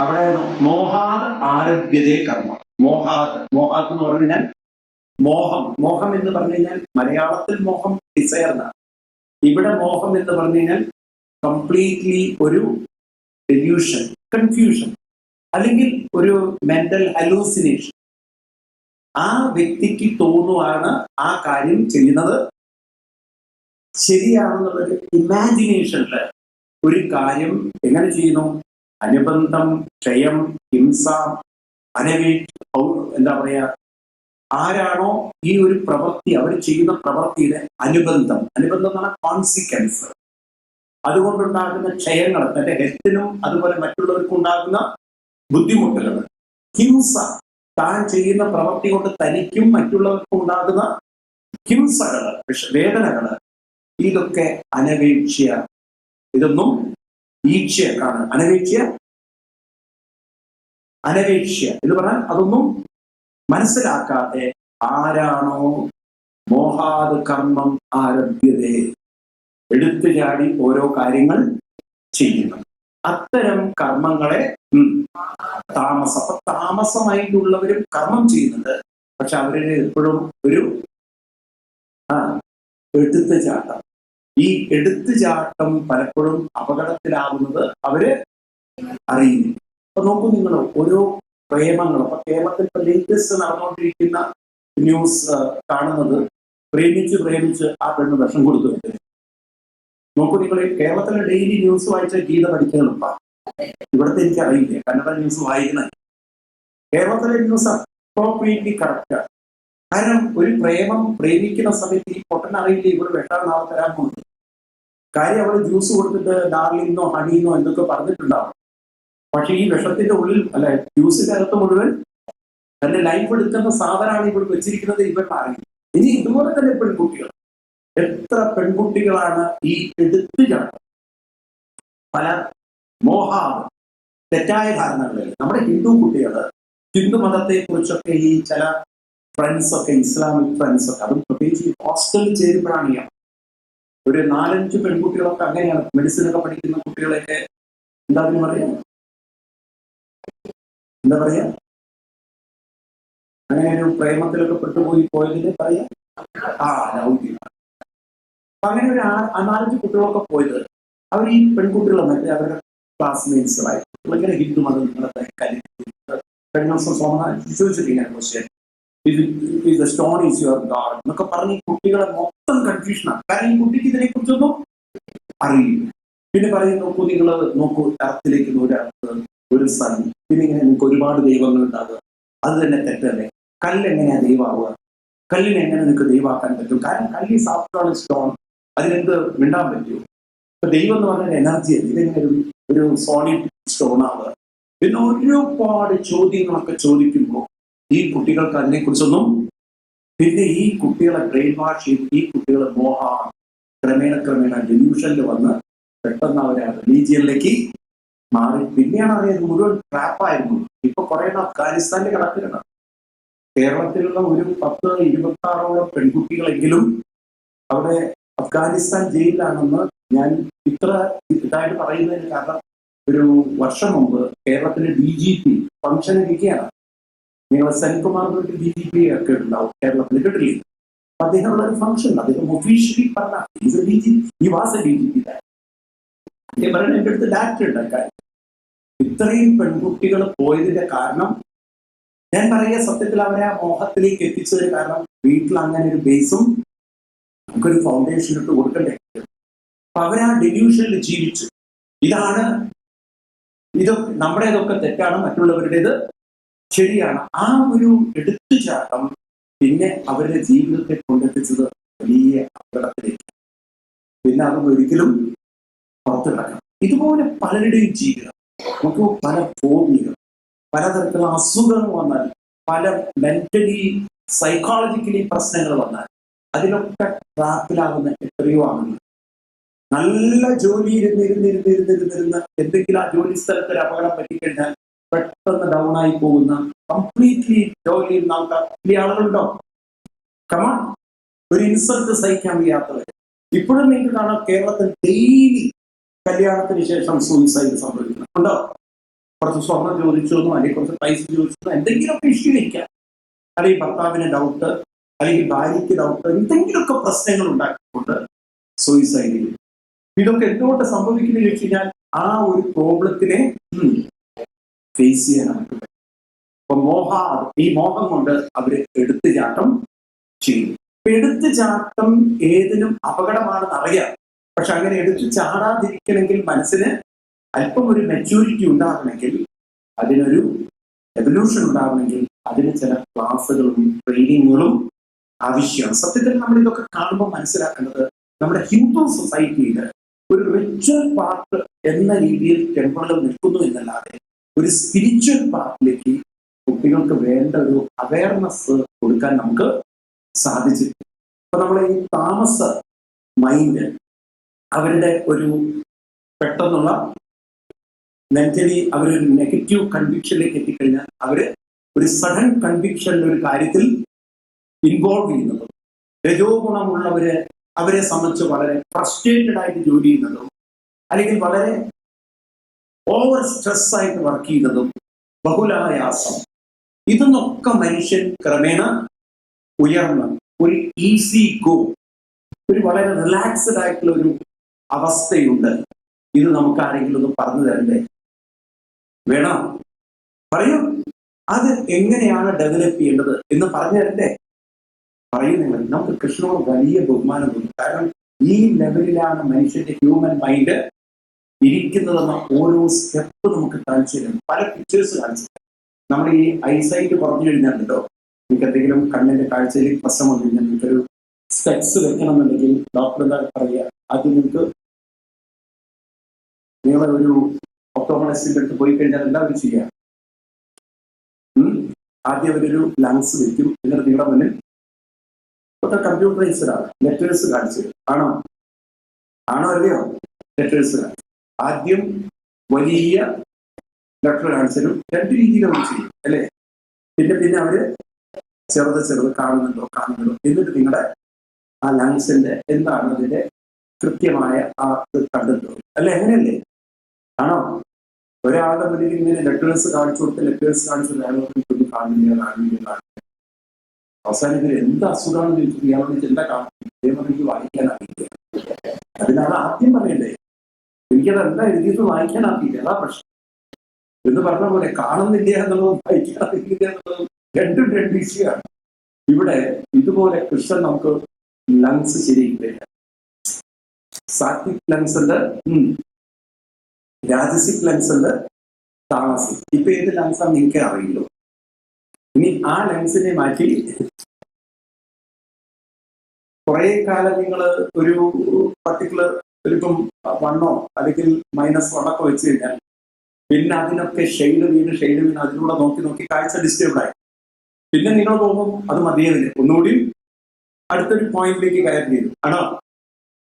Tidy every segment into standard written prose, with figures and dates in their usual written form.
അവിടെ മോഹാത് ആരഭ്യതേ കർമ്മം. മോഹാത് എന്ന് പറഞ്ഞു കഴിഞ്ഞാൽ മോഹം എന്ന് പറഞ്ഞു കഴിഞ്ഞാൽ മലയാളത്തിൽ മോഹം ഡിസയർ എന്നാണ്. ഇവിടെ മോഹം എന്ന് പറഞ്ഞു കഴിഞ്ഞാൽ കംപ്ലീറ്റ്ലി ഒരു ഡെല്യൂഷൻ, കൺഫ്യൂഷൻ, അല്ലെങ്കിൽ ഒരു മെന്റൽ ഹലൂസിനേഷൻ. ആ വ്യക്തിക്ക് തോന്നുവാണ് ആ കാര്യം ചെയ്യുന്നത് ശരിയാണെന്നുള്ളൊരു ഇമാജിനേഷനില് ഒരു കാര്യം എങ്ങനെ ചെയ്യുന്നു? അനുബന്ധം, ക്ഷയം, ഹിംസ, എന്താ പറയാ, ആരാണോ ഈ ഒരു പ്രവൃത്തി, അവർ ചെയ്യുന്ന പ്രവൃത്തിയുടെ അനുബന്ധം എന്ന് പറഞ്ഞാൽ കോൺസിക്വൻസ്, അതുകൊണ്ടുണ്ടാകുന്ന ക്ഷയങ്ങൾ, തന്റെ ഹെൽത്തിനും അതുപോലെ മറ്റുള്ളവർക്കും ഉണ്ടാകുന്ന ബുദ്ധിമുട്ടുകൾ, ഹിംസ, താൻ ചെയ്യുന്ന പ്രവൃത്തി കൊണ്ട് തനിക്കും മറ്റുള്ളവർക്കും ഉണ്ടാകുന്ന ഹിംസകള്, വേദനകള്, ഇതൊക്കെ അനപേക്ഷ്യ. ഇതൊന്നും ഈക്ഷ്യാണ്. അനപേക്ഷ്യ എന്ന് പറഞ്ഞാൽ അതൊന്നും മനസ്സിലാക്കാതെ ആരാണോ മോഹാത് കർമ്മം ആരഭ്യതേ, എടുത്തു ചാടി ഓരോ കാര്യങ്ങൾ ചെയ്യുന്നു. അത്തരം കർമ്മങ്ങളെ താമസമായിട്ടുള്ളവരും കർമ്മം ചെയ്യുന്നുണ്ട്. പക്ഷെ അവരിൽ എപ്പോഴും ഒരു എടുത്തുചാട്ടം. ഈ എടുത്തുചാട്ടം പലപ്പോഴും അപകടത്തിലാവുന്നത് അവര് അറിയുന്നു. അപ്പൊ നോക്കൂ നിങ്ങൾ, ഓരോ പ്രേമങ്ങൾ. അപ്പൊ കേരളത്തിൽ ഇപ്പൊ ലേറ്റസ്റ്റ് നടന്നുകൊണ്ടിരിക്കുന്ന ന്യൂസ് കാണുന്നത്, പ്രേമിച്ച് ആ പെണ്ണ് വിഷം കൊടുത്തു. നോക്കൂ നിങ്ങൾ, കേരളത്തിലെ ഡെയിലി ന്യൂസ് വായിച്ച ഗീത പഠിക്കാനുള്ളപ്പാ. ഇവിടുത്തെ എനിക്ക് അറിയില്ല, കന്നഡ ന്യൂസ് വായിക്കുന്നത്. കേരളത്തിലെ ന്യൂസ് അപ്രോപ്രിയേറ്റ്ലി കറക്റ്റാണ്. കാരണം ഒരു പ്രേമിക്കുന്ന സമയത്ത് ഈ പൊട്ടനറിയില്ല ഇവർ വെട്ടാൻ നാളെ തരാൻ പോകുന്നത്. കാര്യം അവൾ ജ്യൂസ് കൊടുത്തിട്ട് ഡാർലിന്നോ ഹണിന്നോ എന്തൊക്കെ പറഞ്ഞിട്ടുണ്ടാവും. പക്ഷെ ഈ വിഷത്തിന്റെ ഉള്ളിൽ, അല്ലെ ജ്യൂസിന്റെ അകത്ത് മുഴുവൻ തന്റെ ലൈഫ് എടുക്കുന്ന സാധനമാണ് ഇവിടെ വെച്ചിരിക്കുന്നത്. ഇവർക്ക് അറിയില്ല. ഇനി ഇതുപോലെ തന്നെ പെൺകുട്ടികൾ, എത്ര പെൺകുട്ടികളാണ് ഈ എടുത്തുചാട്ടം, പല തെറ്റായ ധാരണകളിൽ. നമ്മുടെ ഹിന്ദു കുട്ടികൾ, ഹിന്ദു മതത്തെ കുറിച്ചൊക്കെ ഈ ചില ഫ്രണ്ട്സൊക്കെ, ഇസ്ലാമിക് ഫ്രണ്ട്സൊക്കെ, അതും പ്രത്യേകിച്ച് ഹോസ്റ്റലിൽ ചേരുമ്പോഴാണ് ഈ ഒരു 4-5 പെൺകുട്ടികളൊക്കെ അങ്ങനെയാണ്. മെഡിസിനൊക്കെ പഠിക്കുന്ന കുട്ടികളെയൊക്കെ എന്താ പറയാ, അങ്ങനെ ഒരു പ്രേമത്തിലൊക്കെ പോയതിന് പറയാ ലൗകിക. അപ്പൊ അങ്ങനെ ഒരു 4-5 കുട്ടികളൊക്കെ പോയത് അവർ ഈ പെൺകുട്ടികളെ മറ്റേ അവരുടെ ക്ലാസ്മേറ്റ്സുകളായി ഇങ്ങനെ ഹിന്ദു മതം ചോദിച്ചിട്ടില്ല question, the stone is your God എന്നൊക്കെ പറഞ്ഞ് കുട്ടികളെ മൊത്തം കൺഫ്യൂഷനാണ്. കാരണം ഈ കുട്ടിക്ക് ഇതിനെ കുറിച്ചൊന്നും അറിയില്ല. പിന്നെ പറയും, നോക്കൂ നിങ്ങൾ, നോക്കൂ അർത്ഥത്തിലേക്ക് ഒരു സ്ഥലം, പിന്നെ ഇങ്ങനെ നിങ്ങൾക്ക് ഒരുപാട് ദൈവങ്ങൾ ഉണ്ടാകുക, അത് തന്നെ തെറ്റല്ലേ? കല്ലെങ്ങനെയാ ദൈവമാവുക? കല്ലിനെ എങ്ങനെ നിങ്ങൾക്ക് ദൈവമാക്കാൻ പറ്റും? കാരണം കല്ല് സാഫ്റ്റാണ്, സ്റ്റോൺ, അതിനെന്ത് മിണ്ടാൻ പറ്റുമോ? ഇപ്പൊ ദൈവം എന്ന് പറഞ്ഞാൽ എനർജിയല്ല, ഇതെങ്ങനെ ഒരു സോളിഡ് സ്റ്റോൺ ആവുക? പിന്നെ ഒരുപാട് ചോദ്യങ്ങളൊക്കെ ചോദിക്കുമ്പോൾ ഈ കുട്ടികൾക്ക് അതിനെക്കുറിച്ചൊന്നും, പിന്നെ ഈ കുട്ടികളെ ബ്രെയിൻ വാഷ് ചെയ്ത് ഈ കുട്ടികളെ ക്രമേണ ഡെല്യൂഷനിൽ വന്ന് പെട്ടെന്ന് അവരെ റിലീജിയനിലേക്ക് മാറി. പിന്നെയാണ് അറിയാത് മുഴുവൻ ട്രാപ്പായിരുന്നു. ഇപ്പൊ കുറെ അഫ്ഗാനിസ്ഥാനിൽ കിടക്കുകയാണ്. കേരളത്തിലുള്ള ഒരു 10-26 പെൺകുട്ടികളെങ്കിലും അവിടെ അഫ്ഗാനിസ്ഥാൻ ജയിലിലാണെന്ന് ഞാൻ ഇത്ര ഇതായിട്ട് പറയുന്നതിന് കാരണം, ഒരു വർഷം മുമ്പ് കേരളത്തിലെ DGP ഫംഗ്ഷൻ ഇരിക്കുകയാണ്. നിങ്ങൾ സെൻകുമാർ DGP ഒക്കെ ഉണ്ടാവും കേരളത്തിൽ, കേട്ടില്ലേ? അദ്ദേഹമുള്ള ഒരു ഫംഗ്ഷൻ, അദ്ദേഹം ഒഫീഷ്യലി പറഞ്ഞ DGP പറയുന്ന എന്റെ അടുത്ത് ഡാറ്റ ഉണ്ടാക്കാൻ. ഇത്രയും പെൺകുട്ടികൾ പോയതിന്റെ കാരണം ഞാൻ പറയുക, സത്യത്തിൽ അവരെ ആ മോഹത്തിലേക്ക് എത്തിച്ചതിന് കാരണം വീട്ടിൽ അങ്ങനെ ഒരു ബേസും നമുക്കൊരു ഫൗണ്ടേഷൻ ഇട്ട് കൊടുക്കണ്ടേ. അപ്പൊ അവരാ ഡെല്യൂഷനിൽ ജീവിച്ചു. നമ്മുടേതൊക്കെ തെറ്റാണ്, മറ്റുള്ളവരുടേത് ശരിയാണ്. ആ ഒരു എടുത്തുചാട്ടം പിന്നെ അവരുടെ ജീവിതത്തെ കൊണ്ടെത്തിച്ചത് വലിയ അപകടത്തിലേക്ക്. പിന്നെ അതൊന്നും ഒരിക്കലും പുറത്തു കിടക്കണം. ഇതുപോലെ പലരുടെയും ജീവിതം, നമുക്ക് പല ഫോബിയകൾ, പലതരത്തിലുള്ള അസുഖങ്ങൾ വന്നാൽ, പല മെന്റലി സൈക്കോളജിക്കലി പ്രശ്നങ്ങൾ വന്നാൽ അതിലൊക്കെ ട്രാപ്പിലാകുന്ന എത്രയോ ആണെന്ന്. നല്ല ജോലി ഇരുന്ന് എന്തെങ്കിലും ആ ജോലി സ്ഥലത്ത് ഒരു അപകടം പറ്റിക്കഴിഞ്ഞാൽ പെട്ടെന്ന് ഡൗൺ ആയി പോകുന്ന, കംപ്ലീറ്റ്ലി ജോലി ചെയ്യുന്ന ആളുകളുണ്ടോ? കമാൺ, ഒരു ഇൻസൾട്ട് സഹിക്കാൻ വയ്യാത്തവർ. ഇപ്പോഴും നിങ്ങൾക്ക് കാണാം കേരളത്തിൽ ഡെയിലി കല്യാണത്തിന് ശേഷം സൂയിസൈഡ് സംഭവിക്കുന്നുണ്ടോ? കുറച്ച് സ്വർണം ചോദിച്ചെന്നോ അല്ലെങ്കിൽ കുറച്ച് പൈസ ചോദിച്ചെന്നോ എന്തെങ്കിലുമൊക്കെ ഇഷ്യൂ ഇരിക്കാം, അല്ലെങ്കിൽ ഭർത്താവിന് ഡൗട്ട്, അല്ലെങ്കിൽ ഭാര്യയ്ക്ക് ഡൗട്ട്, എന്തെങ്കിലുമൊക്കെ പ്രശ്നങ്ങൾ ഉണ്ടാക്കിക്കൊണ്ട് സൂയിസൈഡ് ചെയ്യും. ഇതൊക്കെ എന്തുകൊണ്ട് സംഭവിക്കുന്നത് ചോദിച്ചു കഴിഞ്ഞാൽ ആ ഒരു പ്രോബ്ലത്തിനെ ഫേസ് ചെയ്യാൻ നമുക്ക് പറ്റും. അപ്പൊ ഈ മോഹം കൊണ്ട് അവര് എടുത്തുചാട്ടം ചെയ്യും. എടുത്തുചാട്ടം ഏതിനും അപകടമാണെന്ന് അറിയാം. പക്ഷെ അങ്ങനെ എടുത്തു ചാടാതിരിക്കണമെങ്കിൽ മനസ്സിന് അല്പം ഒരു മെച്യൂരിറ്റി ഉണ്ടാകണമെങ്കിൽ, അതിനൊരു എവല്യൂഷൻ ഉണ്ടാകണമെങ്കിൽ അതിന് ചില ക്ലാസ്സുകളും ട്രെയിനിങ്ങുകളും ആവശ്യമാണ്. സത്യത്തിൽ നമ്മൾ ഇതൊക്കെ കാണുമ്പോൾ മനസ്സിലാക്കേണ്ടത് നമ്മുടെ ഹിന്ദു സൊസൈറ്റിയിൽ ഒരു റിച്വൽ പാർട്ട് എന്ന രീതിയിൽ ടെമ്പിളുകൾ നിൽക്കുന്നു എന്നല്ലാതെ ഒരു സ്പിരിച്വൽ പാർട്ടിലേക്ക് കുട്ടികൾക്ക് വേണ്ട ഒരു അവയർനെസ് കൊടുക്കാൻ നമുക്ക് സാധിച്ചിട്ടില്ല. അപ്പൊ നമ്മളെ ഈ താമസ മൈൻഡ് അവരുടെ ഒരു പെട്ടെന്നുള്ള മെന്റലി അവരൊരു നെഗറ്റീവ് കൺവിക്ഷനിലേക്ക് എത്തിക്കഴിഞ്ഞാൽ അവര് ഒരു സഡൻ കൺവിക്ഷനിലെ ഒരു കാര്യത്തിൽ ഇൻവോൾവ് ചെയ്യുന്നതും, രജോ ഗുണമുള്ളവര് അവരെ സംബന്ധിച്ച് വളരെ ഫ്രസ്ട്രേറ്റഡ് ആയിട്ട് ജോലി ചെയ്യുന്നതും, അല്ലെങ്കിൽ വളരെ ഓവർ സ്ട്രെസ് ആയിട്ട് വർക്ക് ചെയ്യുന്നതും, ബഹുലായാസം, ഇതൊന്നൊക്കെ മനുഷ്യൻ ക്രമേണ ഉയർന്ന് ഒരു ഈസി ഗോ, ഒരു വളരെ റിലാക്സ്ഡ് ആയിട്ടുള്ള ഒരു അവസ്ഥയുണ്ട്. ഇത് നമുക്ക് ആരെങ്കിലും ഒന്ന് പറഞ്ഞു തരണ്ടേ? വേണം, പറയൂ. അത് എങ്ങനെയാണ് ഡെവലപ്പ് ചെയ്യേണ്ടത് എന്ന് പറഞ്ഞു തരണ്ടേ? പറയുന്നില്ല. നമുക്ക് കൃഷ്ണനോട് വലിയ ബഹുമാനം തോന്നും. കാരണം ഈ ലെവലിലാണ് മനുഷ്യന്റെ ഹ്യൂമൻ മൈൻഡ് ഇരിക്കുന്നതെന്ന ഓരോ സ്റ്റെപ്പ് നമുക്ക് കാണിച്ചു തരുന്നു. പല പിക്ചേഴ്സ് കാണിച്ചു തരും. നമ്മൾ ഈ ഐസൈറ്റ് പറഞ്ഞു കഴിഞ്ഞാലുണ്ടോ, നിങ്ങൾക്ക് എന്തെങ്കിലും കണ്ണിന്റെ കാഴ്ചയിൽ പ്രശ്നം വന്നു കഴിഞ്ഞാൽ നിങ്ങൾക്കൊരു സ്പെക്സ് വെക്കണമെന്നുണ്ടെങ്കിൽ ഡോക്ടർ എന്താ പറയുക, അത് നിങ്ങളെ ഒരു ഒപ്റ്റോമോളജിസ്റ്റിന്റെ അടുത്ത് പോയി കഴിഞ്ഞാൽ എല്ലാവരും ചെയ്യാം. ആദ്യം അവരൊരു ലങ്സ് വെക്കും, എന്നിട്ട് നിങ്ങളുടെ മുന്നിൽ ഇപ്പോഴത്തെ കമ്പ്യൂട്ടറൈസ്ഡ് ആണ്, ലെറ്റേഴ്സ് കാണിച്ചു ആണോ അല്ലയോ? ലെറ്റേഴ്സ് കാണിച്ചു. ആദ്യം വലിയ ലെറ്റർ കാണിച്ചാലും രണ്ട് രീതിയിൽ അവർ ചെയ്യും അല്ലേ? പിന്നെ അവര് ചെറുത് കാണുന്നുണ്ടോ, എന്നിട്ട് നിങ്ങളുടെ ആ ലങ്സിന്റെ എന്താണ് അതിന്റെ കൃത്യമായ ആ കണ്ടെത്തോ അല്ലെ? അങ്ങനെയല്ലേ? ആണോ? ഒരാളുടെ മുന്നിൽ ഇങ്ങനെ ലെറ്റേഴ്സ് കാണിച്ചു കൊടുത്ത് കാണില്ല. അവസാനം ഇതിൽ എന്ത് അസുഖമാണെന്ന് ചോദിച്ചിട്ട് ഇയാളോട് എന്താ കാണുന്നത്? എനിക്ക് വായിക്കാൻ അറിയില്ല. അതിനാണ് ആദ്യം പറയണ്ടേ, എനിക്കത് എന്താ എഴുതിയത് വായിക്കാൻ അറിയില്ല, അതാ പ്രശ്നം എന്ന് പറഞ്ഞ പോലെ കാണുന്നില്ല എന്നുള്ളതും വായിക്കാൻ അറിയില്ല എന്നുള്ളതും രണ്ട് ഇഷ്യൂയാണ്. ഇവിടെ ഇതുപോലെ കൃഷ്ണൻ നമുക്ക് ലങ്സ് ശരിയാക്കില്ല. സാത്വിക് ലങ്സ് ഉണ്ട്, രാജസിക് ലങ്സ് ഉണ്ട്, താമസിക്. ഇപ്പൊ ഏത് ലങ്സാണ് നിങ്ങൾക്ക് അറിയില്ലോ. ഇനി ആ ലെൻസിനെ മാറ്റി കുറെ കാലം നിങ്ങൾ ഒരു പർട്ടിക്കുലർ ഇപ്പം 1 അല്ലെങ്കിൽ -1 വെച്ച് കഴിഞ്ഞാൽ പിന്നെ അതിനൊക്കെ ഷെയ്ഡ് വീണ് അതിലൂടെ നോക്കി കാഴ്ച ഡിസ്റ്റർബ്ഡ് ആയി. പിന്നെ നിങ്ങൾ പോകുമ്പോൾ അത് മതിയാവില്ല, ഒന്നുകൂടി അടുത്തൊരു പോയിന്റിലേക്ക് കയറി ചെയ്തു ആണോ?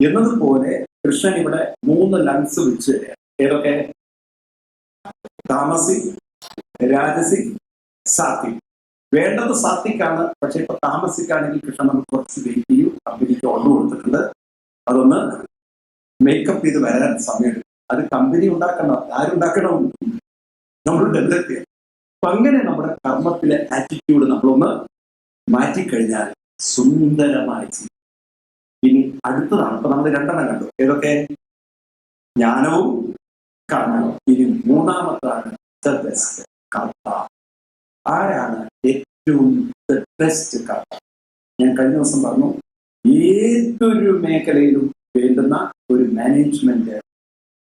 എന്നതുപോലെ കൃഷ്ണൻ ഇവിടെ 3 ലങ്സ് വെച്ച് തരാം. ഏതൊക്കെ? താമസിക്, രാജസിക്, സാത്വിക്. വേണ്ടത് സാത്വിക്കാണ്. പക്ഷെ ഇപ്പൊ താമസിക്കാണെങ്കിൽ കൃഷ്ണൻ നമുക്ക് കുറച്ച് വെയിറ്റ് ചെയ്യും. കമ്പനിക്ക് ഓർഡർ കൊടുത്തിട്ടുണ്ട്, അതൊന്ന് മേക്കപ്പ് ചെയ്ത് വരാൻ സമയമുണ്ട്. അത് കമ്പനി ഉണ്ടാക്കണം, ആരുണ്ടാക്കണം? നമ്മൾ ഡെവലപ്പ് ചെയ്യണം. അപ്പൊ അങ്ങനെ നമ്മുടെ കർമ്മത്തിലെ ആറ്റിറ്റ്യൂഡ് നമ്മളൊന്ന് മാറ്റിക്കഴിഞ്ഞാൽ സുന്ദരമായി ചെയ്യും. ഇനി അടുത്തതാണ്, ഇപ്പൊ നമ്മൾ 2 കണ്ടു. ഏതൊക്കെ? ജ്ഞാനവും കർമ്മവും. ഇനി 3ാമത്താണ് കർത്ത. ആരാണ് ഏറ്റവും ബെസ്റ്റ് കർത്ത? ഞാൻ കഴിഞ്ഞ ദിവസം പറഞ്ഞു, ഏതൊരു മേഖലയിലും വേണ്ടുന്ന ഒരു മാനേജ്മെന്റ്,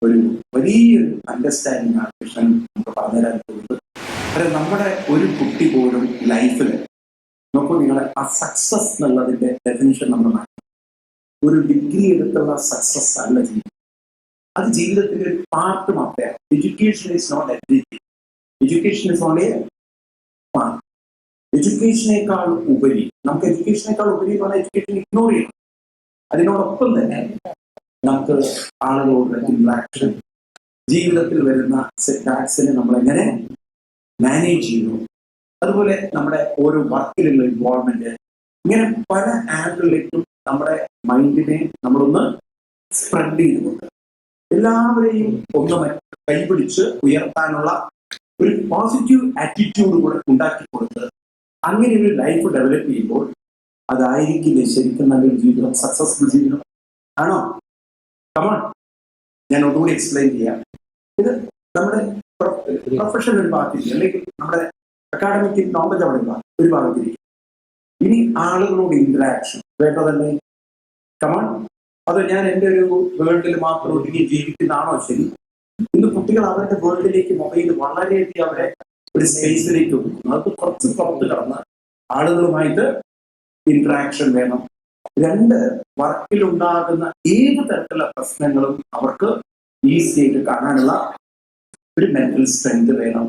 ഒരു വലിയൊരു അണ്ടർസ്റ്റാൻഡിംഗ് ആണ് കൃഷ്ണൻ നമുക്ക് പറഞ്ഞുതരാൻ പോകുന്നത്. കാരണം നമ്മുടെ ഒരു കുട്ടി പോലും ലൈഫിൽ നോക്കൂ, നിങ്ങളെ ആ സക്സസ് എന്നുള്ളതിന്റെ ഡെഫിനിഷൻ നമ്മൾ മാറ്റി. ഒരു ഡിഗ്രി എടുത്തുള്ള സക്സസ് അല്ല ജീവിതം. അത് ജീവിതത്തിന്റെ ഒരു പാർട്ട് മാത്രമാണ്. Education is not everything. Education is only part. എഡ്യൂക്കേഷനേക്കാൾ ഉപരി, നമുക്ക് എഡ്യൂക്കേഷനേക്കാൾ ഉപരി എന്ന് പറഞ്ഞാൽ എഡ്യൂക്കേഷൻ ഇഗ്നോർ ചെയ്യണം. അതിനോടൊപ്പം തന്നെ നമുക്ക് ആളുകളോട് ഇന്ററാക്ഷൻ, ജീവിതത്തിൽ വരുന്ന സെറ്റ്ബാക്സിനെ നമ്മൾ എങ്ങനെ മാനേജ് ചെയ്യുന്നു, അതുപോലെ നമ്മുടെ ഓരോ വർക്കിലുള്ള ഇൻവോൾവ്മെന്റ്, ഇങ്ങനെ പല ആംഗിളിലേക്കും നമ്മുടെ മൈൻഡിനെ നമ്മളൊന്ന് സ്പ്രെഡ് ചെയ്യുന്നുണ്ട്. എല്ലാവരെയും ഒന്ന് കൈപിടിച്ച് ഉയർത്താനുള്ള ഒരു പോസിറ്റീവ് ആറ്റിറ്റ്യൂഡ് കൂടെ ഉണ്ടാക്കി കൊടുത്ത് അങ്ങനെ ഒരു ലൈഫ് ഡെവലപ്പ് ചെയ്യുമ്പോൾ അതായിരിക്കില്ലേ ശരിക്കും നല്ലൊരു ജീവിതം, സക്സസ്ഫുൾ ജീവിതം ആണോ? കമോൺ, ഞാൻ ഒന്നുകൂടി എക്സ്പ്ലെയിൻ ചെയ്യാം. ഇത് നമ്മുടെ പ്രൊഫഷൻ ഒരു ഭാഗത്തിരിക്കും, അല്ലെങ്കിൽ നമ്മുടെ അക്കാഡമിക് നോളജ് അവിടെ ഒരു ഭാഗത്തിരിക്കും. ഇനി ആളുകളോട് ഇന്ററാക്ഷൻ വേണ്ടതല്ലേ? കമോൺ, അത് ഞാൻ എൻ്റെ ഒരു വേൾഡിൽ മാത്രം ഒതുങ്ങി ജീവിക്കുന്നതാണോ ശരി? ഇന്ന് കുട്ടികൾ അവരുടെ വേൾഡിലേക്ക് മൊബൈൽ വളരെയധികം അവരെ ഒരു സ്പേസിലേക്ക് ഒതുക്കുന്നു. അത് കുറച്ച് പുറത്ത് കടന്ന് ആളുകളുമായിട്ട് ഇന്ററാക്ഷൻ വേണം. രണ്ട്, വർക്കിലുണ്ടാകുന്ന ഏത് തരത്തിലുള്ള പ്രശ്നങ്ങളും അവർക്ക് ഈസി ആയിട്ട് കാണാനുള്ള ഒരു മെന്റൽ സ്ട്രെങ്ത് വേണം.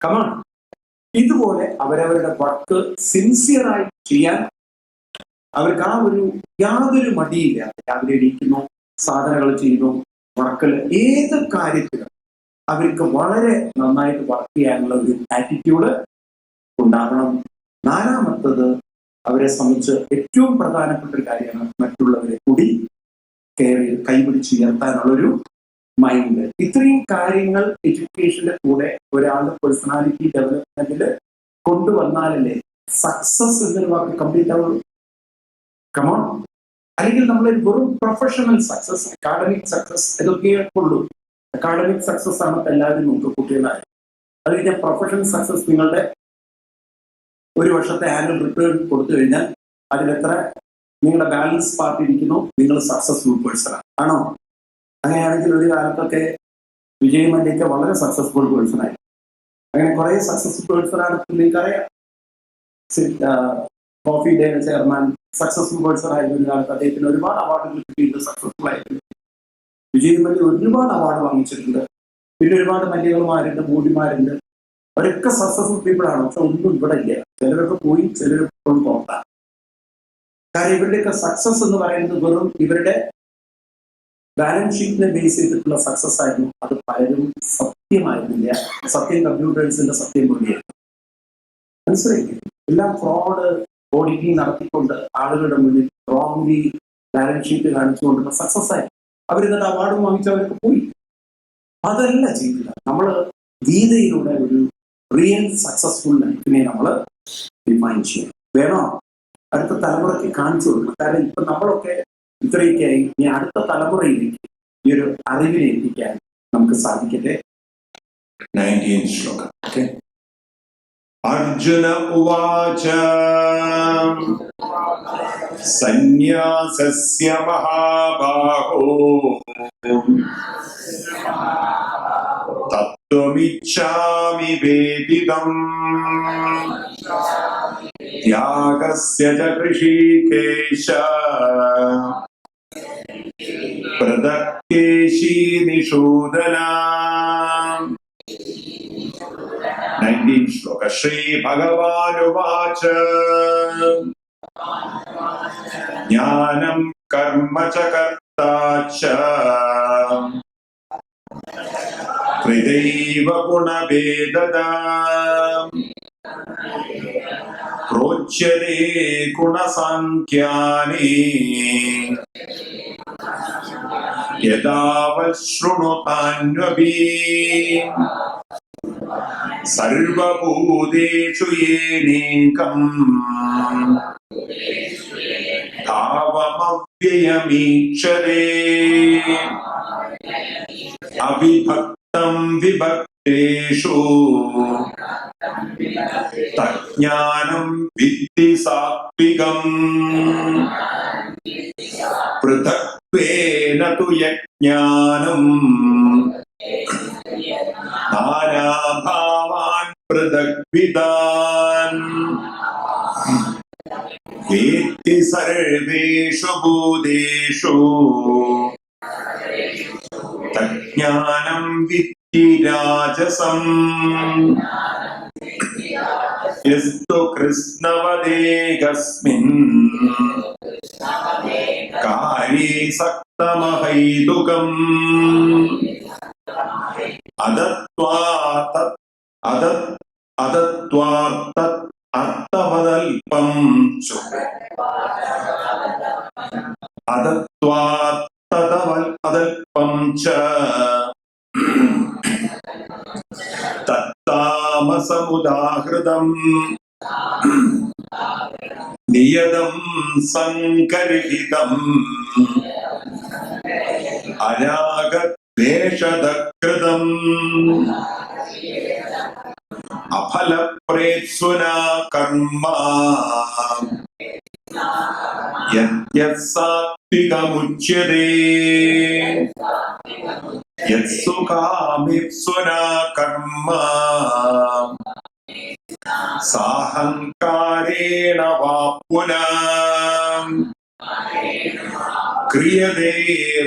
കമോൺ, ഇതുപോലെ അവരവരുടെ വർക്ക് സിൻസിയറായി ചെയ്യാൻ അവർക്ക് ആ ഒരു യാതൊരു മടിയില്ല. രാവിലെ എണീക്കുന്നു, സാധനങ്ങൾ ചെയ്യുന്നു, വർക്കിൽ ഏത് കാര്യത്തിലും അവർക്ക് വളരെ നന്നായിട്ട് വർക്ക് ചെയ്യാനുള്ള ഒരു ആറ്റിറ്റ്യൂഡ് ഉണ്ടാകണം. നാലാമത്തത്, അവരെ സംബന്ധിച്ച് ഏറ്റവും പ്രധാനപ്പെട്ട ഒരു കാര്യമാണ് മറ്റുള്ളവരെ കൂടി കൈപിടിച്ചുയർത്താനുള്ളൊരു മൈൻഡ്. ഇത്രയും കാര്യങ്ങൾ എഡ്യൂക്കേഷന്റെ കൂടെ ഒരാളുടെ പേഴ്സണാലിറ്റി ഡെവലപ്മെന്റിൽ കൊണ്ടുവന്നാലല്ലേ സക്സസ് എന്നൊരു വാക്ക് കംപ്ലീറ്റ് ആവുള്ളൂ. കമോൺ, അല്ലെങ്കിൽ നമ്മൾ വെറും പ്രൊഫഷണൽ സക്സസ്, അക്കാഡമിക് സക്സസ് ഇതൊക്കെ ഉള്ളൂ. അക്കാഡമിക് സക്സസ് ആണ് എല്ലാവരും നോക്കുക കുട്ടികളായി. അത് കഴിഞ്ഞാൽ പ്രൊഫഷണൽ സക്സസ്, നിങ്ങളുടെ ഒരു വർഷത്തെ ആനുവൽ റിട്ടേൺ കൊടുത്തു കഴിഞ്ഞാൽ അതിലെത്ര നിങ്ങളുടെ ബാലൻസ് പാർട്ട് ഇരിക്കുന്നു, നിങ്ങൾ സക്സസ്ഫുൾ പേഴ്സൺ ആണോ? അങ്ങനെയാണെങ്കിൽ ഒരു കാലത്തൊക്കെ വിജയ് മല്യയ്ക്ക് വളരെ സക്സസ്ഫുൾ പേഴ്സണായി. അങ്ങനെ കുറെ സക്സസ്ഫുൾ പേഴ്സണാണ് നിങ്ങൾക്കറിയാം. Coffee day chairman successful person ആയിരുന്നു ഒരു കാലത്ത്. അദ്ദേഹത്തിന് ഒരുപാട് അവാർഡുകൾ കിട്ടിയിട്ടുണ്ട്, സക്സസ്ഫുൾ ആയിട്ട്. വിജയ് മല്യ ഒരുപാട് അവാർഡ് വാങ്ങിച്ചിട്ടുണ്ട്. പിന്നെ ഒരുപാട് മല്യകന്മാരുണ്ട്, മോഡിമാരുണ്ട്, അവരൊക്കെ സക്സസ്ഫുൾ പീപ്പിൾ ആണ്. പക്ഷെ ഒന്നും ഇവിടെ ഇല്ല. ചിലരൊക്കെ പോയി, ചിലരൊക്കെ പുറത്താണ്. കാരണം ഇവരുടെയൊക്കെ സക്സസ് എന്ന് പറയുന്നത് വെറും ഇവരുടെ ബാലൻസ് ഷീറ്റിനെ ബേസ് ചെയ്തിട്ടുള്ള സക്സസ് ആയിരുന്നു. അത് പലരും സത്യമായിരുന്നില്ല. സത്യം കമ്പ്യൂട്ടേഴ്സിന്റെ സത്യം കൂടിയായിരുന്നു. മനസ്സിലായി? എല്ലാം ഫ്രോഡ് ഓഡിറ്റിംഗ് നടത്തിക്കൊണ്ട് ആളുകളുടെ മുന്നിൽ റോങ്ലി ബാലൻസ് ഷീറ്റ് കാണിച്ചുകൊണ്ടുള്ള സക്സസ് ആയി. അവരെന്നിട്ട് അവാർഡ് വാങ്ങിച്ചവരൊക്കെ പോയി. അതല്ല ജീവിതം. നമ്മൾ ഗീതയിലൂടെ ഒരു റിയൽ സക്സസ്ഫുൾ ലൈഫിനെ നമ്മൾ ഡിഫൈൻ ചെയ്യണം. വേണോ? അടുത്ത തലമുറയ്ക്ക് കാണിച്ചു കൊടുക്കണം. കാരണം ഇപ്പൊ നമ്മളൊക്കെ ഇത്രയൊക്കെയായി. ഇനി അടുത്ത തലമുറയിലേക്ക് ഈ ഒരു അറിവിനെ എത്തിക്കാൻ നമുക്ക് സാധിക്കട്ടെ. 19 ശ്ലോകം. അർജുന ഉവാച സന്യാസസ്യ മഹാബാഹോ തത്വമിച്ഛാമി വേദിതം ത്യാഗസ്യ ച ഋഷികേശ പ്രദക്കേശി നിഷൂദന. 19 ശ്ലോക. ശ്രീ ഭഗവാനുവാച ജ്ഞാനം കർമ്മ ച കർത്താ ച കൃതൈവ ഗുണഭേദദാ പ്രോച്യതേ ഗുണസാംഖ്യാനി യഥാവത് ശൃണുതാന്വപി സർവഭൂതേഷു യേനേകം ഭാവമവ്യയമീക്ഷതേ അവിഭക്തം വിഭക്തേഷു തജ്ഞാനം വിദ്ധി സാത്വികം പൃഥക്ത്വേന തു യജ്ഞാനം നാനാഭാവാൻ പൃഥഗ്വിദാൻ വേത്തി സർവേഷു ഭൂതേഷു തജ്ഞാനം വിദ്ധി രാജസം യസ്തു കൃഷ്ണവദേകസ്മിൻ കാര്യേ സക്തമഹൈതുകം അദത്വാർത്ഥമദൽപം ച താമസമുദാഹൃതം നിയതം സംകർഹിതം അരാഗദ്വേഷദകൃതം അഫലപ്രേത്സുനാ കർമ്മ യദ്സാത്വികമുച്യതേ യത്സുകാമിപ്സുനാ കർമ്മ സാഹങ്കാരേണ വാ പുനഃ ക്രിയതേ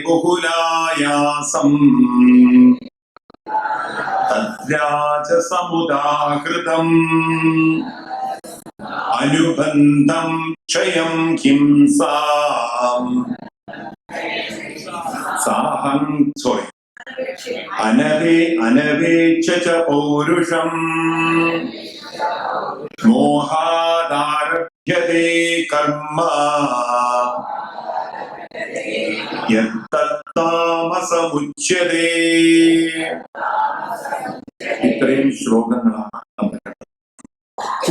ബഹുലായാസം തദ്രാജസമുദാഹൃതം അനുബന്ധം ക്ഷയം ഹിംസാം അനവേക്ഷ ച പൗരുഷം മോഹാദാരഭ്യതേ കർമ്മ യത്തത്താമസമുച്യതേ. ഇത്രയും ശ്ലോകങ്ങളാണ് നമ്മൾ കണ്ടത്.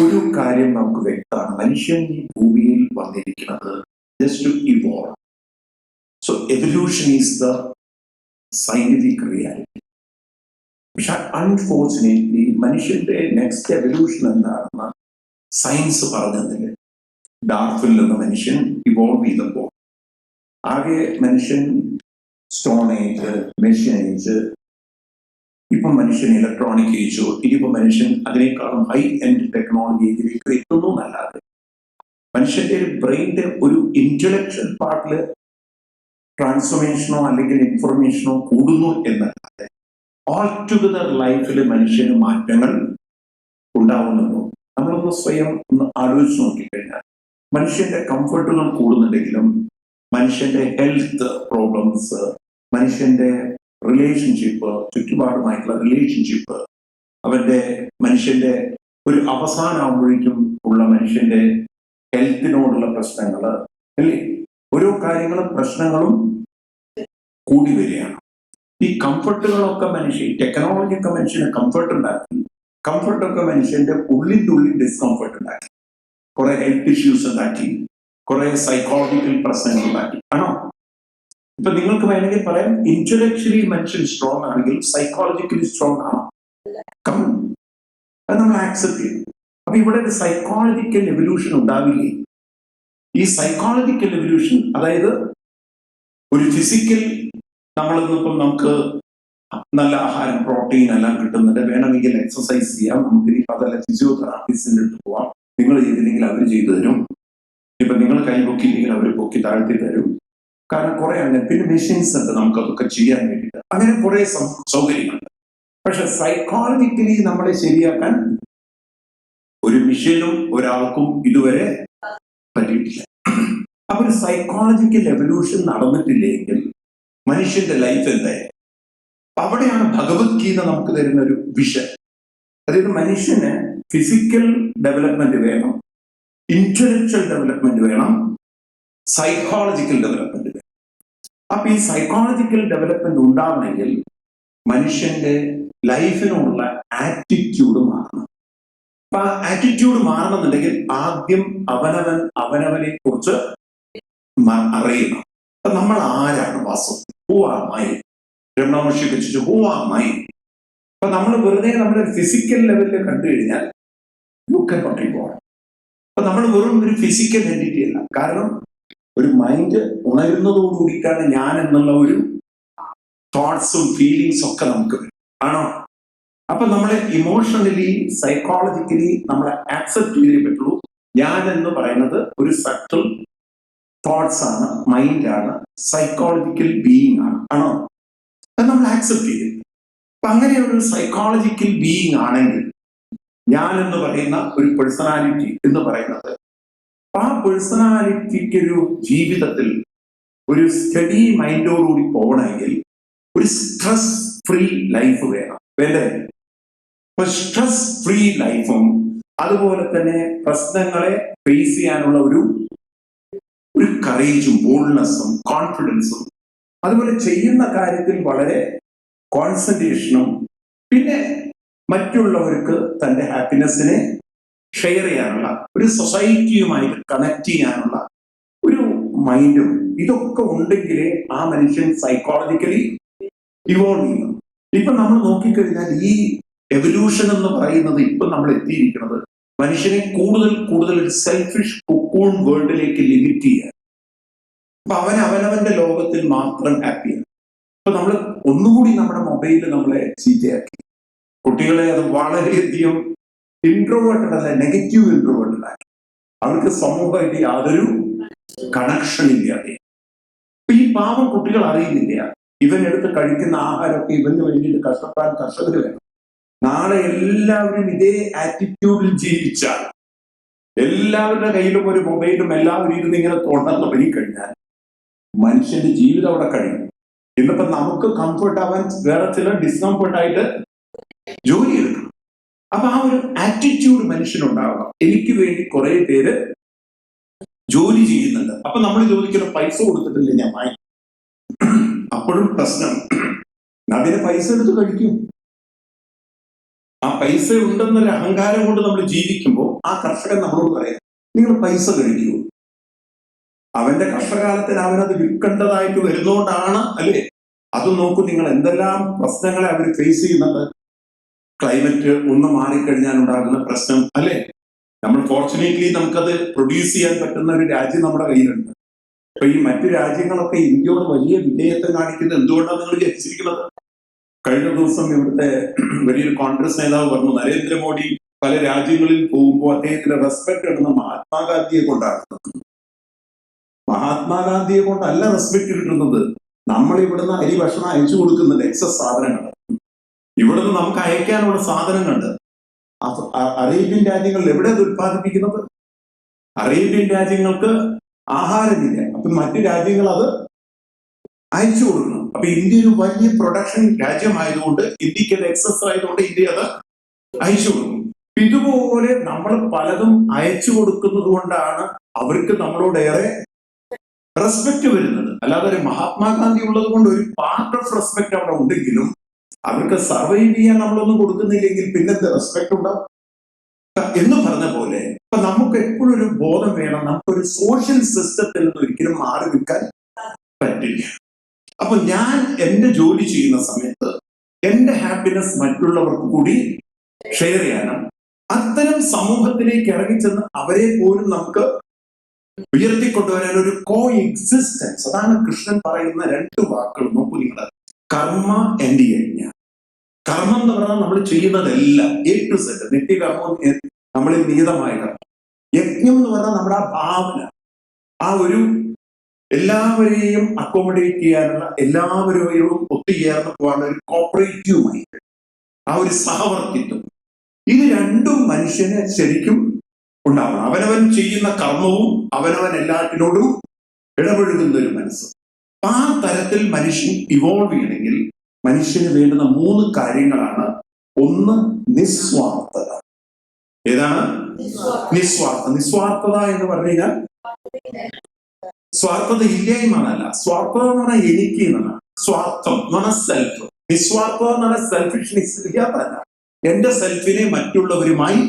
ഒരു കാര്യം നമുക്ക് വ്യക്തമാണ്, മനുഷ്യൻ ഈ ഭൂമിയിൽ വന്നിരിക്കുന്നത് just to evolve. So evolution is the scientific reality. പക്ഷെ അൺഫോർച്ചുനേറ്റ്ലി മനുഷ്യന്റെ നെക്സ്റ്റ് എവല്യൂഷൻ എന്താണെന്ന് സയൻസ് പറഞ്ഞതില് ഡാർഫിൽ നിന്ന് മനുഷ്യൻ ഇവോൾവ് ചെയ്തപ്പോൾ ആകെ മനുഷ്യൻ സ്റ്റോൺ ഏജ്, മെഷീൻ ഏജ്, ഇപ്പം മനുഷ്യൻ ഇലക്ട്രോണിക് ഏജോ, ഇനിയിപ്പോ മനുഷ്യൻ അതിനേക്കാളും ഹൈ എൻഡ് ടെക്നോളജി ഏജിലേക്ക് എത്തുന്നു എന്നല്ലാതെ മനുഷ്യന്റെ ബ്രെയിനിന്റെ ഒരു ഇന്റലക്ച്വൽ പാർട്ടില് ട്രാൻസ്ഫോർമേഷനോ അല്ലെങ്കിൽ ഇൻഫർമേഷനോ കൂടുന്നു എന്നല്ലാതെ ഓൾ ടുഗദർ ലൈഫിൽ മനുഷ്യന് മാറ്റങ്ങൾ ഉണ്ടാവുന്നുണ്ടോ? നമ്മളൊന്ന് സ്വയം ഒന്ന് ആലോചിച്ച് നോക്കിക്കഴിഞ്ഞാൽ മനുഷ്യന്റെ കംഫർട്ടുകൾ കൂടുന്നുണ്ടെങ്കിലും മനുഷ്യന്റെ ഹെൽത്ത് പ്രോബ്ലംസ്, മനുഷ്യന്റെ റിലേഷൻഷിപ്പ്, ചുറ്റുപാടുമായിട്ടുള്ള റിലേഷൻഷിപ്പ്, മനുഷ്യന്റെ ഒരു അവസാനമാകുമ്പോഴേക്കും ഉള്ള മനുഷ്യന്റെ ഹെൽത്തിനോടുള്ള പ്രശ്നങ്ങൾ അല്ലേ, ഓരോ കാര്യങ്ങളും പ്രശ്നങ്ങളും കൂടി വരികയാണ്. ഈ കംഫർട്ടുകളൊക്കെ ടെക്നോളജിയൊക്കെ മനുഷ്യന് കംഫർട്ട് ഉണ്ടാക്കി, കംഫർട്ടൊക്കെ മനുഷ്യന്റെ ഉള്ളിൽ ഡിസ്കംഫർട്ട് ഉണ്ടാക്കി, കുറെ ഹെൽത്ത് ഇഷ്യൂസ് ഉണ്ടാക്കി, കുറെ സൈക്കോളജിക്കൽ പ്രശ്നങ്ങൾ ഉണ്ടാക്കി. ആണോ? ഇപ്പൊ നിങ്ങൾക്ക് വേണമെങ്കിൽ പറയാം, ഇന്റലക്ച്വലി മനുഷ്യൻ സ്ട്രോങ് ആണെങ്കിൽ സൈക്കോളജിക്കലി സ്ട്രോങ് ആണോ? അത് നമ്മൾ ആക്സെപ്റ്റ് ചെയ്യും. അപ്പൊ ഇവിടെ ഒരു സൈക്കോളജിക്കൽ എവല്യൂഷൻ ഉണ്ടാവില്ലേ? ഈ സൈക്കോളജിക്കൽ എവല്യൂഷൻ, അതായത് ഒരു ഫിസിക്കൽ, നമ്മളിന്നിപ്പം നമുക്ക് നല്ല ആഹാരം, പ്രോട്ടീൻ എല്ലാം കിട്ടുന്നുണ്ട്, വേണമെങ്കിൽ എക്സസൈസ് ചെയ്യാം, നമുക്ക് ഇനി അതല്ല ഫിസിയോതെറാപ്പിസ്റ്റിന്റെ അടുത്ത് പോവാം, നിങ്ങൾ ചെയ്തില്ലെങ്കിൽ അവർ ചെയ്തു തരും, ഇപ്പൊ നിങ്ങൾ കൈ പൊക്കിയില്ലെങ്കിൽ അവർ പൊക്കി താഴ്ത്തി തരും, കാരണം കുറെ അങ്ങനെ. പിന്നെ മെഷീൻസ് ഉണ്ട് നമുക്ക് അതൊക്കെ ചെയ്യാൻ വേണ്ടിയിട്ട്, അങ്ങനെ കുറെ സൗകര്യങ്ങളുണ്ട്. പക്ഷെ സൈക്കോളജിക്കലി നമ്മളെ ശരിയാക്കാൻ ഒരു മെഷീനും ഒരാൾക്കും ഇതുവരെ പറ്റിയിട്ടില്ല. അപ്പൊ ഒരു സൈക്കോളജിക്കൽ എവല്യൂഷൻ നടന്നിട്ടില്ലെങ്കിൽ മനുഷ്യന്റെ ലൈഫ് എന്തായാലും. അവിടെയാണ് ഭഗവത്ഗീത നമുക്ക് തരുന്ന ഒരു വിഷൻ. അതായത് മനുഷ്യന് ഫിസിക്കൽ ഡെവലപ്മെന്റ് വേണം, ഇന്റലക്ച്വൽ ഡെവലപ്മെന്റ് വേണം, സൈക്കോളജിക്കൽ ഡെവലപ്മെന്റ് വേണം. അപ്പൊ ഈ സൈക്കോളജിക്കൽ ഡെവലപ്മെന്റ് ഉണ്ടാവണമെങ്കിൽ മനുഷ്യന്റെ ലൈഫിനുള്ള ആറ്റിറ്റ്യൂഡ് മാറണം. അപ്പൊ ആ ആറ്റിറ്റ്യൂഡ് മാറണമെന്നുണ്ടെങ്കിൽ ആദ്യം അവനവനെ കുറിച്ച് അറിയണം. അപ്പൊ നമ്മൾ ആരാണ് വാസ്തവത്തിൽ? Who are my? Ramana Maharshi ചോദിച്ചു, ഹൂ ആർ മൈ? അപ്പൊ നമ്മൾ വെറുതെ നമ്മുടെ ഫിസിക്കൽ ലെവലിൽ കണ്ടു കഴിഞ്ഞാൽ യു കൻ നോട്ട് ഇവോൾവ്. അപ്പൊ നമ്മൾ വെറും ഒരു ഫിസിക്കൽ എൻറ്റിറ്റി അല്ല. കാരണം ഒരു മൈൻഡ് ഉണരുന്നതോടുകൂടിയിട്ടാണ് ഞാൻ എന്നുള്ള ഒരു തോട്ട്സും ഫീലിങ്സും ഒക്കെ നമുക്ക് വരും. ആണോ? അപ്പൊ നമ്മളെ ഇമോഷണലി, സൈക്കോളജിക്കലി നമ്മളെ ആക്സെപ്റ്റ് ചെയ്തേ പറ്റുള്ളൂ. ഞാൻ എന്ന് പറയുന്നത് ഒരു സട്ടിൽ തോട്ട്സ് ആണ്, മൈൻഡാണ്, സൈക്കോളജിക്കൽ ബീയിങ് ആണ്. ആണോ? അത് നമ്മൾ ആക്സെപ്റ്റ് ചെയ്തു. അപ്പൊ അങ്ങനെ ഒരു സൈക്കോളജിക്കൽ ബീയിങ് ആണെങ്കിൽ ഞാൻ എന്ന് പറയുന്ന ഒരു പേഴ്സണാലിറ്റി എന്ന് പറയുന്നത്, ആ പേഴ്സണാലിറ്റിക്ക് ഒരു ജീവിതത്തിൽ ഒരു സ്റ്റഡി മൈൻഡോടുകൂടി പോകണമെങ്കിൽ ഒരു സ്ട്രെസ് ഫ്രീ ലൈഫ് വേണം. വേണ്ടേ? അപ്പൊ സ്ട്രെസ് ഫ്രീ ലൈഫും അതുപോലെ തന്നെ പ്രശ്നങ്ങളെ ഫേസ് ചെയ്യാനുള്ള ഒരു കറേജും ബോൾഡ്നെസ്സും കോൺഫിഡൻസും, അതുപോലെ ചെയ്യുന്ന കാര്യത്തിൽ വളരെ കോൺസെൻട്രേഷനും, പിന്നെ മറ്റുള്ളവർക്ക് തന്റെ ഹാപ്പിനെസ്സിനെ ഷെയർ ചെയ്യാനുള്ള, ഒരു സൊസൈറ്റിയുമായിട്ട് കണക്ട് ചെയ്യാനുള്ള ഒരു മൈൻഡും ഇതൊക്കെ ഉണ്ടെങ്കിലേ ആ മനുഷ്യൻ സൈക്കോളജിക്കലി ഇവോൾവ് ചെയ്യും. ഇപ്പൊ നമ്മൾ നോക്കിക്കഴിഞ്ഞാൽ ഈ എവല്യൂഷൻ എന്ന് പറയുന്നത് ഇപ്പൊ നമ്മൾ എത്തിയിരിക്കുന്നത് മനുഷ്യനെ കൂടുതൽ കൂടുതൽ ഒരു സെൽഫിഷ് കൊക്കൂൺ വേൾഡിലേക്ക് ലിമിറ്റ് ചെയ്യാൻ. അപ്പൊ അവനവന്റെ ലോകത്തിൽ മാത്രം ഹാപ്പിയാണ്. ഇപ്പൊ നമ്മൾ ഒന്നുകൂടി നമ്മുടെ മൊബൈല് നമ്മളെ ചീത്തയാക്കി, കുട്ടികളെ അത് വളരെയധികം ഇൻട്രോവേർട്ടഡ് അല്ല, നെഗറ്റീവ് ഇൻട്രോവേർട്ടഡ് ആക്കി. അവർക്ക് സമൂഹമായിട്ട് യാതൊരു കണക്ഷൻ ഇല്ലാതെ. ഈ പാവം കുട്ടികൾ അറിയുന്നില്ല, ഇവനെടുത്ത് കഴിക്കുന്ന ആഹാരമൊക്കെ ഇവന് വേണ്ടിയിട്ട് കഷ്ടപ്പെടാൻ കർഷകർ വേണം. നാളെ എല്ലാവരും ഇതേ ആറ്റിറ്റ്യൂഡിൽ ജീവിച്ചാൽ, എല്ലാവരുടെ കയ്യിലും ഒരു മൊബൈലും എല്ലാവരും ഇരുന്ന് ഇങ്ങനെ തുടർന്ന് കഴിഞ്ഞാൽ മനുഷ്യന്റെ ജീവിതം അവിടെ കഴിയും. ഇന്നിപ്പോ നമുക്ക് കംഫർട്ട് ആവാൻ വേറെ ചില ഡിസ്കംഫർട്ടായിട്ട് ജോലി എടുക്കണം. അപ്പൊ ആ ഒരു ആറ്റിറ്റ്യൂഡ് മനുഷ്യനുണ്ടാവണം. എനിക്ക് വേണ്ടി കുറെ പേര് ജോലി ചെയ്യുന്നുണ്ട്, അപ്പൊ നമ്മൾ ചോദിക്കുന്ന പൈസ കൊടുത്തിട്ടില്ല ഞാൻ വാങ്ങി. അപ്പോഴും പ്രശ്നം, അതിന് പൈസ എടുത്ത് കഴിക്കും. ആ പൈസ ഉണ്ടെന്നൊരു അഹങ്കാരം കൊണ്ട് നമ്മൾ ജീവിക്കുമ്പോൾ ആ കർഷകൻ നമ്മളോട് പറയാം, നിങ്ങൾ പൈസ കഴിക്കൂ. അവന്റെ കർഷകാലത്തിന് അവനത് വിൽക്കേണ്ടതായിട്ട് വരുന്നോണ്ടാണ്, അല്ലേ? അത് നോക്കൂ, നിങ്ങൾ എന്തെല്ലാം പ്രശ്നങ്ങളെ അവർ ഫേസ് ചെയ്യുന്നുണ്ട്. ക്ലൈമറ്റ് ഒന്ന് മാറിക്കഴിഞ്ഞാൽ ഉണ്ടാകുന്ന പ്രശ്നം, അല്ലേ? നമ്മൾ ഫോർച്ചുനേറ്റ്ലി നമുക്കത് പ്രൊഡ്യൂസ് ചെയ്യാൻ പറ്റുന്ന ഒരു രാജ്യം നമ്മുടെ കയ്യിലുണ്ട്. അപ്പൊ ഈ മറ്റു രാജ്യങ്ങളൊക്കെ ഇന്ത്യയോട് വലിയ വിധേയത്വം കാണിക്കുന്നത് എന്തുകൊണ്ടാണ് നിങ്ങൾ വിചാരിച്ചിരിക്കുന്നത്? കഴിഞ്ഞ ദിവസം ഇവിടുത്തെ വലിയൊരു കോൺഗ്രസ് നേതാവ് പറഞ്ഞു, നരേന്ദ്രമോദി പല രാജ്യങ്ങളിൽ പോകുമ്പോൾ അദ്ദേഹത്തിന്റെ റെസ്പെക്ട് ഇടുന്ന മഹാത്മാഗാന്ധിയെ കൊണ്ടാണ്. മഹാത്മാഗാന്ധിയെ കൊണ്ടല്ല റെസ്പെക്ട് കിട്ടുന്നത്. നമ്മൾ ഇവിടുന്ന് അരി ഭക്ഷണം അയച്ചു കൊടുക്കുന്നുണ്ട്, എക്സസ് സാധനങ്ങൾ. ഇവിടുന്ന് നമുക്ക് അയക്കാനുള്ള സാധനങ്ങളുണ്ട്. അറേബ്യൻ രാജ്യങ്ങളിൽ എവിടെ അത് ഉത്പാദിപ്പിക്കുന്നത്? അറേബ്യൻ രാജ്യങ്ങൾക്ക് ആഹാരമില്ല, അപ്പൊ മറ്റു രാജ്യങ്ങൾ അത് അയച്ചു കൊടുക്കണം. അപ്പൊ ഇന്ത്യ ഒരു വലിയ പ്രൊഡക്ഷൻ രാജ്യമായതുകൊണ്ട്, ഇന്ത്യക്ക് അത് എക്സസ് ആയതുകൊണ്ട് ഇന്ത്യ അത് അയച്ചു കൊടുക്കും. ഇതുപോലെ നമ്മൾ പലതും അയച്ചു കൊടുക്കുന്നത് കൊണ്ടാണ് അവർക്ക് നമ്മളോട് ഏറെ റെസ്പെക്ട് വരുന്നത്. അല്ലാതെ ഒരു മഹാത്മാഗാന്ധി ഉള്ളത് കൊണ്ട് ഒരു പാർട്ട് ഓഫ് റെസ്പെക്ട് അവിടെ ഉണ്ടെങ്കിലും അവർക്ക് സർവൈവ് ചെയ്യാൻ നമ്മളൊന്നും കൊടുക്കുന്നില്ലെങ്കിൽ പിന്നെന്ത് റെസ്പെക്ട് ഉണ്ടാവും? എന്ന് പറഞ്ഞ പോലെ ഇപ്പൊ നമുക്ക് എപ്പോഴും ഒരു ബോധം വേണം, നമുക്കൊരു സോഷ്യൽ സിസ്റ്റത്തിൽ നിന്ന് ഒരിക്കലും മാറി നിൽക്കാൻ പറ്റില്ല. അപ്പൊ ഞാൻ എന്റെ ജോലി ചെയ്യുന്ന സമയത്ത് എന്റെ ഹാപ്പിനെസ് മറ്റുള്ളവർക്ക് കൂടി ഷെയർ ചെയ്യാനും, അത്തരം സമൂഹത്തിലേക്ക് ഇറങ്ങിച്ചെന്ന് അവരെ പോലും നമുക്ക് ഉയർത്തിക്കൊണ്ടുവരാൻ ഒരു കോ എക്സിസ്റ്റൻസ്. അതാണ് കൃഷ്ണൻ പറയുന്ന രണ്ട് വാക്കുകൾ. നോക്കൂ നിങ്ങൾ, കർമ്മ ആൻഡ് യജ്ഞ. കർമ്മം എന്ന് പറഞ്ഞാൽ നമ്മൾ ചെയ്യുന്നതെല്ലാം A to Z, നിത്യകർമ്മം, നമ്മളിൽ നിഹിതമായ കർമ്മം. യജ്ഞം എന്ന് പറഞ്ഞാൽ നമ്മുടെ ആ ഭാവന, ആ ഒരു എല്ലാവരെയും അക്കോമഡേറ്റ് ചെയ്യാനുള്ള, എല്ലാവരെയും ഒത്തുചേർന്ന് പോകാനുള്ള ഒരു കോപ്പറേറ്റീവ് മൈൻഡ്, ആ ഒരു സഹവർത്തിത്വം. ഇത് രണ്ടും മനുഷ്യന് ശരിക്കും ഉണ്ടാവണം. അവനവൻ ചെയ്യുന്ന കർമ്മവും അവനവൻ എല്ലാറ്റിനോടും ഇടപഴകുന്ന ഒരു മനസ്സ്. ആ തരത്തിൽ മനുഷ്യൻ ഇവോൾവ് ചെയ്യണമെങ്കിൽ മനുഷ്യന് വേണ്ടുന്ന 3 കാര്യങ്ങളാണ്. ഒന്ന്, നിസ്വാർത്ഥത. ഏതാണ്? നിസ്വാർത്ഥ. നിസ്വാർത്ഥത എന്ന് പറഞ്ഞു കഴിഞ്ഞാൽ സ്വാർത്ഥത ഇല്ലായ്മല്ല. സ്വാർത്ഥത എന്ന് പറഞ്ഞാൽ എനിക്ക് എന്നാണ്. സ്വാർത്ഥം എന്ന് പറഞ്ഞാൽ സെൽഫ്. നിസ്വാർത്ഥത എന്ന് പറഞ്ഞാൽ സെൽഫിഷ്നെസ് ഇല്ലാത്തല്ല. എന്റെ സെൽഫിനെ മറ്റുള്ളവരുമായി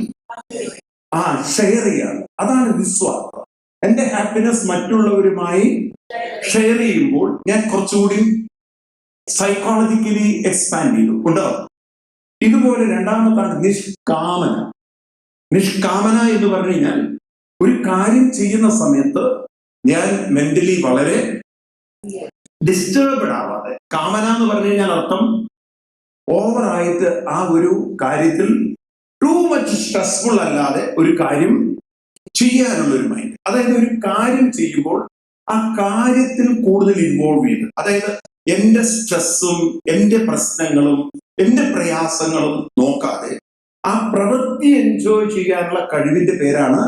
ഷെയർ ചെയ്യാണ്. അതാണ് നിസ്വാർത്ഥം. എന്റെ ഹാപ്പിനെസ് മറ്റുള്ളവരുമായി ഷെയർ ചെയ്യുമ്പോൾ ഞാൻ കുറച്ചുകൂടി സൈക്കോളജിക്കലി എക്സ്പാൻഡ് ചെയ്തു ഉണ്ടാവും. ഇതുപോലെ രണ്ടാമത്താണ് നിഷ്കാമന. നിഷ്കാമന എന്ന് പറഞ്ഞു കഴിഞ്ഞാൽ ഒരു കാര്യം ചെയ്യുന്ന സമയത്ത് ഞാൻ മെന്റലി വളരെ ഡിസ്റ്റർബ്ഡ് ആവാതെ. കാമന എന്ന് പറഞ്ഞു കഴിഞ്ഞാൽ അർത്ഥം ഓവറായിട്ട് ആ ഒരു കാര്യത്തിൽ ടൂ മച്ച് സ്ട്രെസ്ഫുൾ അല്ലാതെ ഒരു കാര്യം ചെയ്യാനുള്ള ഒരു മൈൻഡ്. അതായത് ഒരു കാര്യം ചെയ്യുമ്പോൾ ആ കാര്യത്തിൽ കൂടുതൽ ഇൻവോൾവ് ചെയ്ത്, അതായത് എന്റെ സ്ട്രെസ്സും എന്റെ പ്രശ്നങ്ങളും എന്റെ പ്രയാസങ്ങളും നോക്കാതെ ആ പ്രവൃത്തി എൻജോയ് ചെയ്യാനുള്ള കഴിവിന്റെ പേരാണ്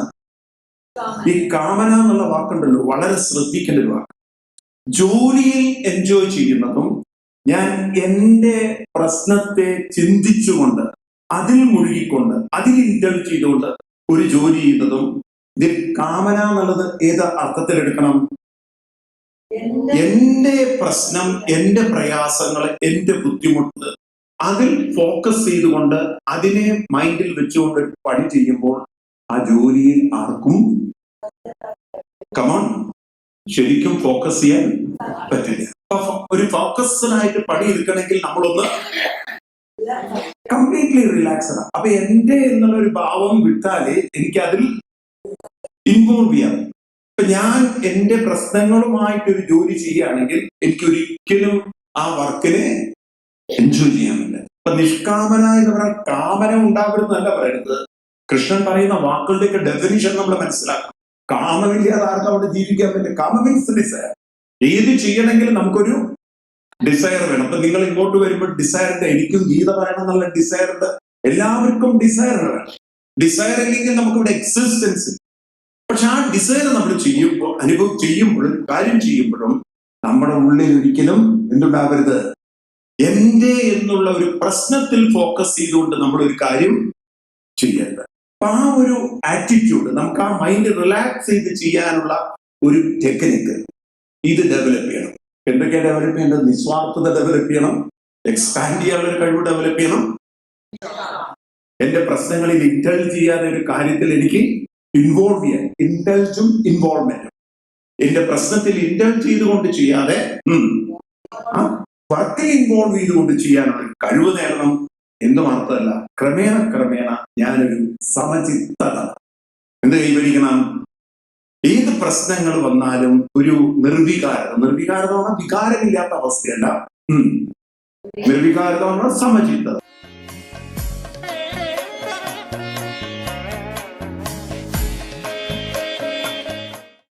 ഈ കാമന എന്നുള്ള വാക്കുണ്ടല്ലോ, വളരെ ശ്രദ്ധിക്കേണ്ട ഒരു വാക്ക്. ജോലിയിൽ എൻജോയ് ചെയ്യുന്നതും ഞാൻ എന്റെ പ്രശ്നത്തെ ചിന്തിച്ചുകൊണ്ട് അതിൽ മുഴുകിക്കൊണ്ട് അതിൽ ഇന്റർവ്യൂ ചെയ്തുകൊണ്ട് ഒരു ജോലി ചെയ്യുന്നതും, ഇതിൽ കാമന എന്നുള്ളത് ഏത് അർത്ഥത്തിലെടുക്കണം? എന്റെ പ്രശ്നം, എന്റെ പ്രയാസങ്ങൾ, എന്റെ ബുദ്ധിമുട്ട് അതിൽ ഫോക്കസ് ചെയ്തുകൊണ്ട് അതിനെ മൈൻഡിൽ വെച്ചുകൊണ്ട് പണി ചെയ്യുമ്പോൾ ആ ജോലിയിൽ ആർക്കും കമോൺ ശരിക്കും ഫോക്കസ് ചെയ്യാൻ പറ്റില്ല. അപ്പൊ ഒരു ഫോക്കസ്ഡായിട്ട് പണിയെടുക്കണമെങ്കിൽ നമ്മളൊന്ന് കംപ്ലീറ്റ്ലി റിലാക്സ്ഡ്. അപ്പൊ എന്റെ എന്നുള്ള ഒരു ഭാവം വിട്ടാലേ എനിക്ക് അതിൽ ഇൻവോൾവ് ചെയ്യാം. ഇപ്പൊ ഞാൻ എന്റെ പ്രശ്നങ്ങളുമായിട്ടൊരു ജോലി ചെയ്യുകയാണെങ്കിൽ എനിക്ക് ഒരിക്കലും ആ വർക്കിനെ എൻജോയ് ചെയ്യാൻ പറ്റില്ല. ഇപ്പൊ നിഷ്കാമന എന്ന് പറഞ്ഞാൽ കാമന ഉണ്ടാവരുന്നല്ല പറയുന്നത്. കൃഷ്ണൻ പറയുന്ന വാക്കുകളുടെയൊക്കെ ഡെഫിനിഷൻ നമ്മൾ മനസ്സിലാക്കണം. കാമമില്ലാതെ ആർക്കും അവിടെ ജീവിക്കാൻ പറ്റില്ല. കാമ മീൻസ് ഡിസയർ. ഏത് ചെയ്യണമെങ്കിലും നമുക്കൊരു ഡിസയർ വേണം. അപ്പൊ നിങ്ങൾ ഇങ്ങോട്ട് വരുമ്പോൾ ഡിസയറിന്റെ എനിക്കും ഗീത പറയണം എന്നുള്ള ഡിസയറിന്റെ എല്ലാവർക്കും ഡിസയർ വേണം. ഡിസയർ ഇല്ലെങ്കിൽ നമുക്കിവിടെ എക്സിസ്റ്റൻസ്. പക്ഷെ ആ ഡിസയർ നമ്മൾ ചെയ്യുമ്പോൾ ചെയ്യുമ്പോഴും കാര്യം ചെയ്യുമ്പോഴും നമ്മുടെ ഉള്ളിൽ ഒരിക്കലും എന്തുണ്ടാവരുത്, എന്റെ എന്നുള്ള ഒരു പ്രശ്നത്തിൽ ഫോക്കസ് ചെയ്തുകൊണ്ട് നമ്മൾ ഒരു കാര്യം ചെയ്യരുത്. അപ്പൊ ആ ഒരു ആറ്റിറ്റ്യൂഡ് നമുക്ക് ആ മൈൻഡ് റിലാക്സ് ചെയ്ത് ചെയ്യാനുള്ള ഒരു ടെക്നിക്ക് ഇത് ഡെവലപ്പ് ചെയ്യണം. എന്തൊക്കെയാണ് ഡെവലപ്പ് ചെയ്യേണ്ടത്? നിസ്വാർത്ഥത ഡെവലപ്പ് ചെയ്യണം, എക്സ്പാൻഡ് ചെയ്യാനുള്ള ഒരു കഴിവ് ഡെവലപ്പ് ചെയ്യണം. എന്റെ പ്രശ്നങ്ങളിൽ ഇന്റൽജ് ചെയ്യാതെ ഒരു കാര്യത്തിൽ എനിക്ക് ഇൻവോൾവ് ചെയ്യാൻ, ഇന്റൽജും ഇൻവോൾവ്മെന്റും. എന്റെ പ്രശ്നത്തിൽ ഇന്റൽജ് ചെയ്തുകൊണ്ട് ചെയ്യാതെ വർക്കിൽ ഇൻവോൾവ് ചെയ്തുകൊണ്ട് ചെയ്യാനുള്ള കഴിവ് നേടണം എന്ന് മാത്രമല്ല, ക്രമേണ ഞാനൊരു സമചിത്തത എന്ത് കൈവരിക്കണം? ഏത് പ്രശ്നങ്ങൾ വന്നാലും ഒരു നിർവികാരത എന്ന് പറഞ്ഞാൽ വികാരമില്ലാത്ത അവസ്ഥയല്ല. നിർവികാരത എന്ന് പറഞ്ഞാൽ സമചിത്തത.